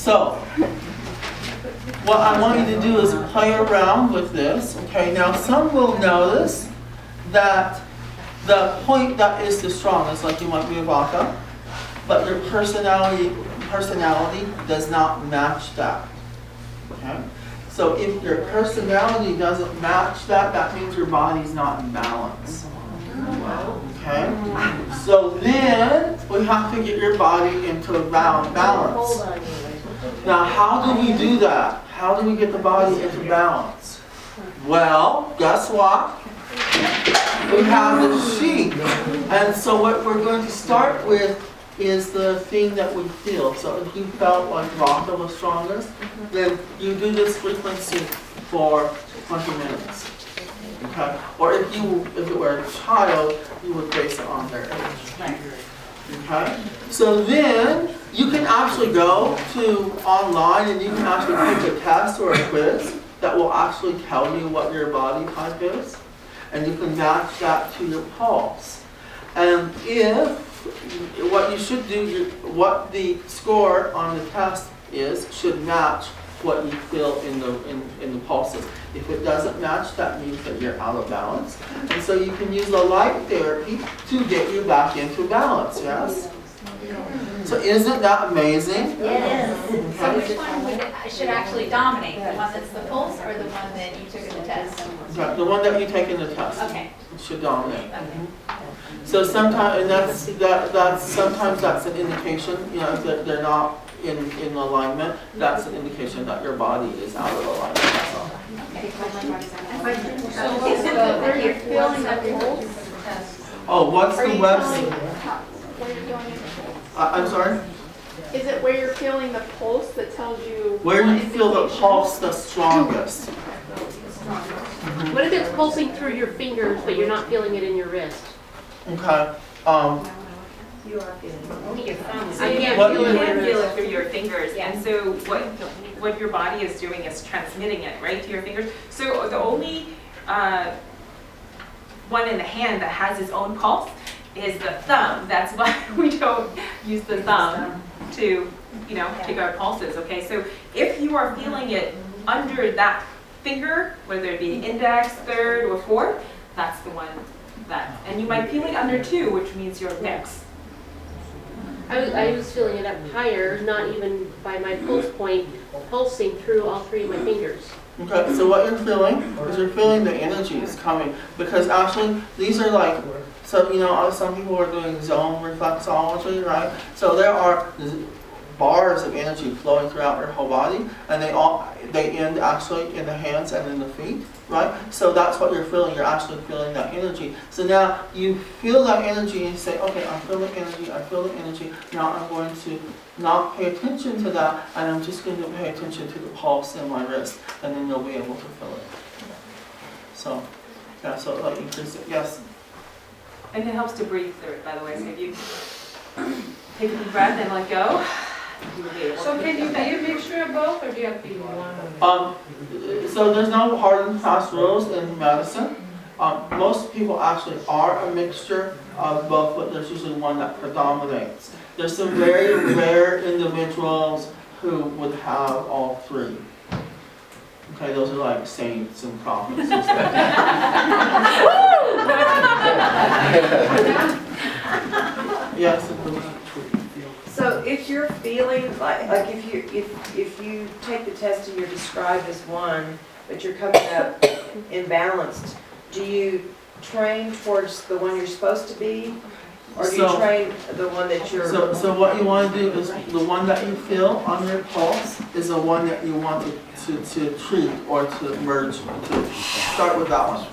So, what I want you to do is play around with this. Okay, now some will notice that the point that is the strongest, like you might be a vodka, but your personality does not match that. Okay? So if your personality doesn't match that, that means your body's not in balance. Okay? So then we have to get your body into a balance. Now how do we do that? How do we get the body into balance? Well, guess what? We have the sheet. And so what we're going to start with is the thing that we feel. So if you felt like vodka was strongest, then you do this frequency for 20 minutes. Okay? Or if it were a child, you would base it on their age. Okay? So then you can actually go to online and you can actually take a test or a quiz that will actually tell you what your body type is. And you can match that to your pulse. And if what you should do, what the score on the test is, should match what you feel in the pulses. If it doesn't match, that means that you're out of balance. And so you can use the light therapy to get you back into balance, yes? So isn't that amazing? Yes. Okay. So which one should actually dominate? The one that's the pulse or the one that you took in the test? The one that you take in the test. Okay. Should dominate. Okay. So sometimes, and that's sometimes that's an indication, you know, if they're not in alignment, that's an indication that your body is out of alignment. That's all. Okay. So is it where you're feeling the pulse? Oh, what's the website? Where you're feeling the pulse? I'm sorry? Is it where you're feeling the pulse that tells you? Where do you feel the pulse the strongest? What if it's pulsing through your fingers, but you're not feeling it in your wrist? Okay. You are feeling it. Only your thumbs. I can't What feel you- it. You can feel it through your fingers, Yeah. and so what your body is doing is transmitting it right to your fingers. So the only one in the hand that has its own pulse is the thumb. That's why we don't use the thumb to, take our pulses. Okay, so if you are feeling it under that finger, whether it be index, third, or fourth, that's the one that, and you might feel it under two, which means your mix. I was feeling it up higher, not even by my pulse point, pulsing through all three of my fingers. Okay, so what you're feeling is you're feeling the energy is coming, because actually these are like, so some people are doing zone reflexology, right? So there are bars of energy flowing throughout your whole body, and they end actually in the hands and in the feet, right? So that's what you're feeling. You're actually feeling that energy. So now you feel that energy and you say, okay, I feel the energy, I feel the energy. Now I'm going to not pay attention to that, and I'm just going to pay attention to the pulse in my wrist, and then you'll be able to feel it. So, yeah, so like increase it. Yes? And it helps to breathe through it, by the way. So if you take a deep breath and let go, you will be able So to can you feel that. be a mixture of both, or do you have to be one? So there's no hard and fast rules in medicine. Most people actually are a mixture of both, but there's usually one that predominates. There's some very rare individuals who would have all three. Okay, those are like saints and prophets and stuff. Yes. So if you're feeling like if you take the test and you're described as one, but you're coming up imbalanced, do you train towards the one you're supposed to be, or do you train the one that you're? So what you want to do is the one that you feel on your pulse is the one that you want to treat or to merge. To start with that one.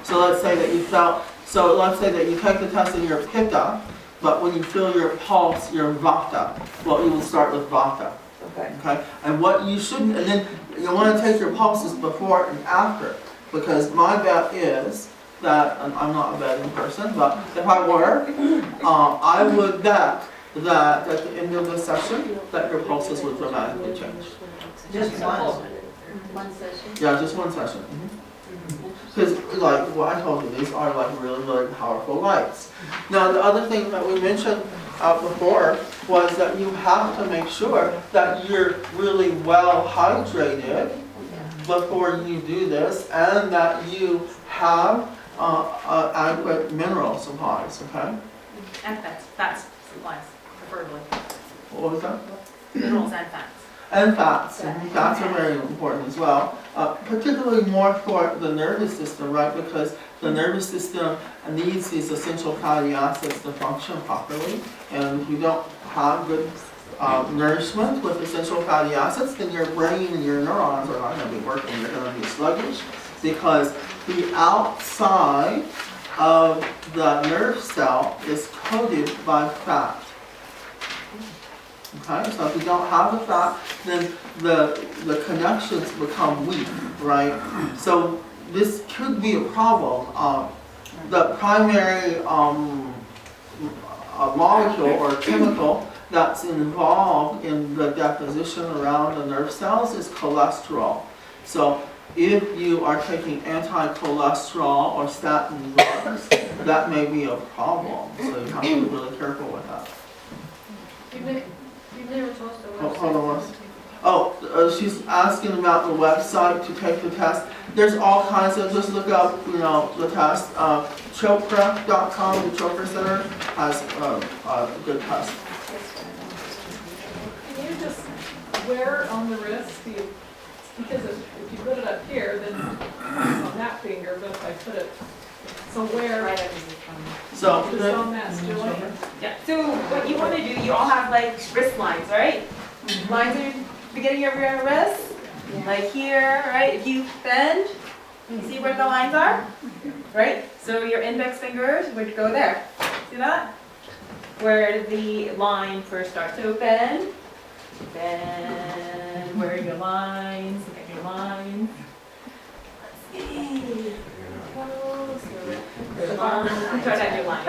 So let's say that you felt. So let's say that you take the test and you're pitta. But when you feel your pulse, your vata, well, you will start with vata. Okay. Okay? And what you shouldn't, and then you want to take your pulses before and after. Because my bet is that, and I'm not a betting person, but if I were, I would bet that at the end of the session, that your pulses would dramatically change. Just one. One session? Yeah, just one session. Because, like what I told you, these are like really, really powerful lights. Now, the other thing that we mentioned out before was that you have to make sure that you're really well hydrated before you do this, and that you have adequate mineral supplies, okay? And fats supplies, preferably. What was that? Minerals and fats. And fats, and fats are very important as well, particularly more for the nervous system, right? Because the nervous system needs these essential fatty acids to function properly, and if you don't have good nourishment with essential fatty acids, then your brain and your neurons are not going to be working. You're going to be sluggish, because the outside of the nerve cell is coated by fat. Okay, so if you don't have the fat, then the connections become weak, right? So this could be a problem. The primary molecule or chemical that's involved in the deposition around the nerve cells is cholesterol. So if you are taking anti-cholesterol or statin drugs, that may be a problem. So you have to be really careful with that. You've never told us the Oh, website. hold on one second. Oh, she's asking about the website to take the test. There's all kinds of, just look up, the test. Chopra.com, the Chopra Center has a good test. Can you just, where on the wrist do you, because if you put it up here, then on that finger, but if I put it, so where? So, Just on that joint? Yeah, so what you want to do, you all have like wrist lines, right? Lines at the beginning of your wrist, like here, right? If you bend, you see where the lines are, right? So your index fingers would go there. See that? Where the line first starts. So bend, where are your lines? Look at your lines. Let's see. Close. Try to have your line.